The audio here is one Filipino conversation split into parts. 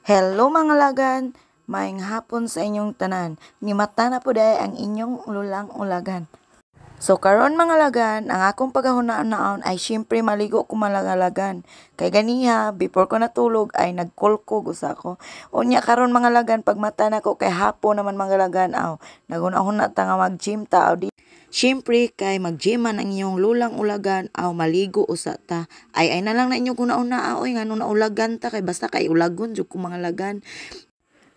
Hello mga lagan, maayong hapon sa inyong tanan. Nimata na po dahil ang inyong lulang ulagan. So karon mga lagan, ang akong paghahuna-naon ay syempre maligo ko malagalagan. Kay ganiha, before ko natulog ay nagkolkog usa ko. Unya karon mga lagan, pag mata na ko kay hapon naman mga lagan, naguna-huna ta nga mag-gym ta di. Syempre kay mag-gym man ang inyong lulang ulagan aw maligo usa ta. Ay na lang na inyo kuna-una oy ngano naulagan ta kay basta kay ulagon jud ko mga lagan.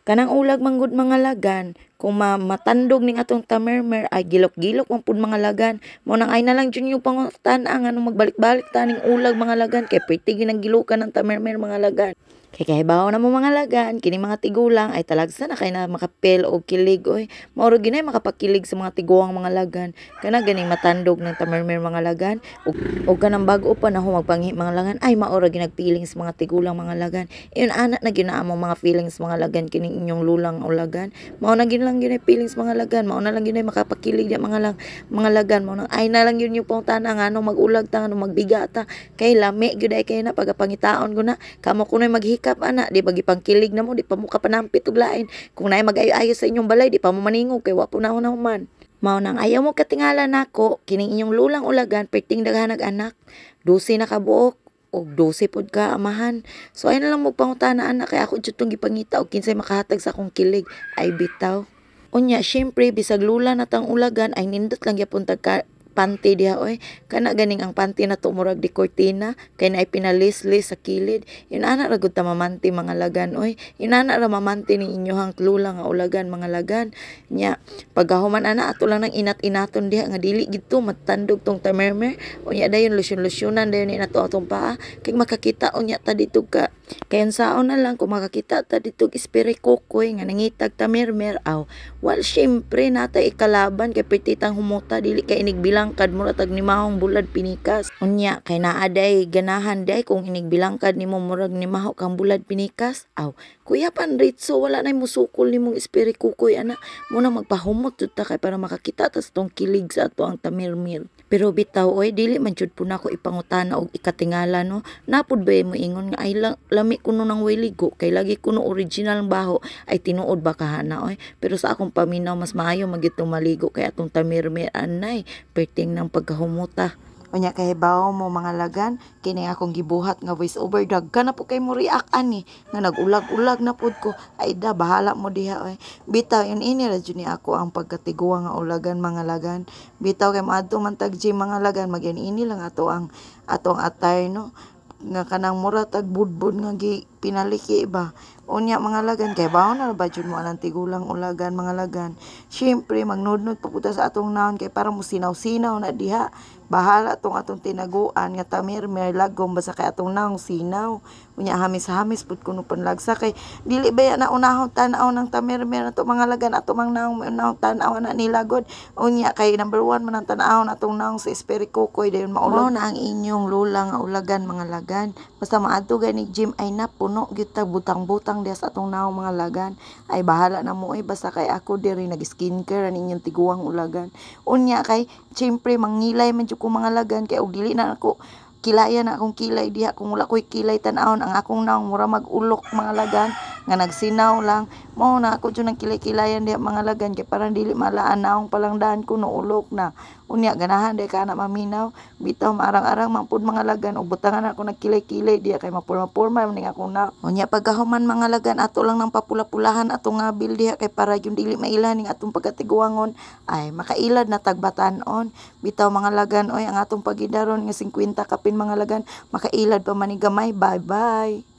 Kanang ulag manggod mga lagan, kung matandog ning atong tamermer ay gilok-gilok man pud mga lagan. Mo nang ay na lang jud yung pangutan-ang anong magbalik-balik ta ning ulag mga lagan kay pretty ginang gilukan ng tamermer mga lagan. Kay kahibaw na mo mga lagan, kini mga tigulang ay talagsa na kay na makapil o kilig oy. Mauro ginay makapakilig sa mga tiguang mga lagan. Kana ganing matandog ng tamermer mga lagan. Og kanang bag-o pa na magpanghi mga lagan ay mauro ginagpiling sa mga tigulang mga lagan. Iyon anak na ginaamong mga feelings mga lagan kining inyong lulang o lagan. Mao na gid lang ginay feelings mga lagan. Mao na lang ginay makapakilig ya mga lagan. Mao nang ay na lang yun yung pangutana nga anong magulag ta anong magbiga ta. Kay lami gyud ay kay na pagapangitaon ko na kamo kunoy maghikap ana di bagi pangkilig na mo di pa mo kapanampit og lain. Kung naay mag-ayo-ayo sa inyong balay di pa mo maningog kay wa po na human. Mao nang ayaw mo katingala nako kining inyong lulang ulagan perting daghanag anak 12 na kabuok og 12 pod ka amahan. So ay na lang mo pangutana anak kay ako jud tong gipangita og kinsay makahatag sa akong kilig ay bitaw. Unya syempre bisag lula na tang ulagan ay nindot lang gyapon tagka panty diha oy. Kana ganing ang panty na to murag di kortina kay naay pinalis-lis sa kilid. Yun ana ra gud ta mamanti mga lagan oy. Inana ra mamanti ni inyohang lulang nga ulagan mga lagan. Nya paggahuman ana ato lang nang inat-inaton diha nga dili gid to matandog tong tamermer. Unya dayon lusyon-lusyonan dayon ni nato atong paa kay makakita unya ta dito ka. Kay unsaon na lang kung makakita ta dito espiri kokoy nga nangitag tamermer aw. Wal syempre nata ikalaban kay petitang humuta dili kay inigbilang kad mo ratag ni mahong bulad pinikas. Unya kay naaday ganahan day kung inigbilangkad nimo murag ni maho kang bulad pinikas. Aw, kuya pan ritso wala nay musukol nimong espiri kukoy ana. Muna magpahumot jud ta kay para makakita ta sa tong kilig sa ato ang tamirmir. Pero bitaw oy dili man jud po nako ipangutana og ikatingala no. Napud ba mo ingon nga ay lami kuno nang way ligo kay lagi kuno original baho ay tinuod ba kahana oy. Pero sa akong paminaw mas maayo magitong maligo kay atong tamirmir anay perting ng pagkahumuta. Unya kahibaw mo mga lagan, kini akong gibuhat nga voice over daghan na po kay mo react ani nga nagulag-ulag na pud ko. Ay da bahala mo diha oy. Bitaw yun ini ra jud ni ako ang pagkatiguang nga ulagan mga lagan. Bitaw kay maadto man tag gym mga lagan magyan ini lang ato ang attire no nga kanang mura tag budbud nga pinaliki ba. Unya mga lagan kay bawo na ba jud mo anang tigulang ulagan mga lagan. Syempre magnudnod pa puta sa atong naon kay para mo sinaw-sinaw na diha. Bahala tong atong tinaguan nga tamirmer lagom basta kay atong naong sinaw. Unya hamis-hamis pud kuno panlagsa kay dili ba na unahon tan-aw ng tamirmer nato mga lagan ato mang naong tan-aw na nilagod. Unya kay number 1 man ang tan-aw natong naong sa espiri kokoy dayon maulog na ang inyong lulang nga ulagan mga lagan. Basta maadto gani gym ay napuno gyud ta butang-butang diha sa atong naong mga lagan. Ay bahala na mo basta kay ako diri nag-skincare ang inyong tiguang ulagan. Unya kay syempre mangilay man ko mga lagan kay og dili na ako kilaya na akong kilay diha kung wala ko'y kilay tan-awon ang akong naong mura mag-ulok mga lagan nga nagsinaw lang mo na ako jud nang kilay-kilayan diha mga lagan kay parang dili malaan naong palangdaan ko no ulok na. Unya ganahan day ka na maminaw bitaw marang-arang mangpud mga lagan ug butangan ako nagkilay-kilay diha kay mapurma-purma ning ako na. Unya pagkahuman mga lagan ato lang nang papula-pulahan atong ngabil diha kay para yung dili mailan ning atong pagkatiguangon ay makailad na tagbatan-on. Bitaw mga lagan oy ang atong pagidaron nga 50 kapin mga lagan makailad pa manigamay. Bye bye.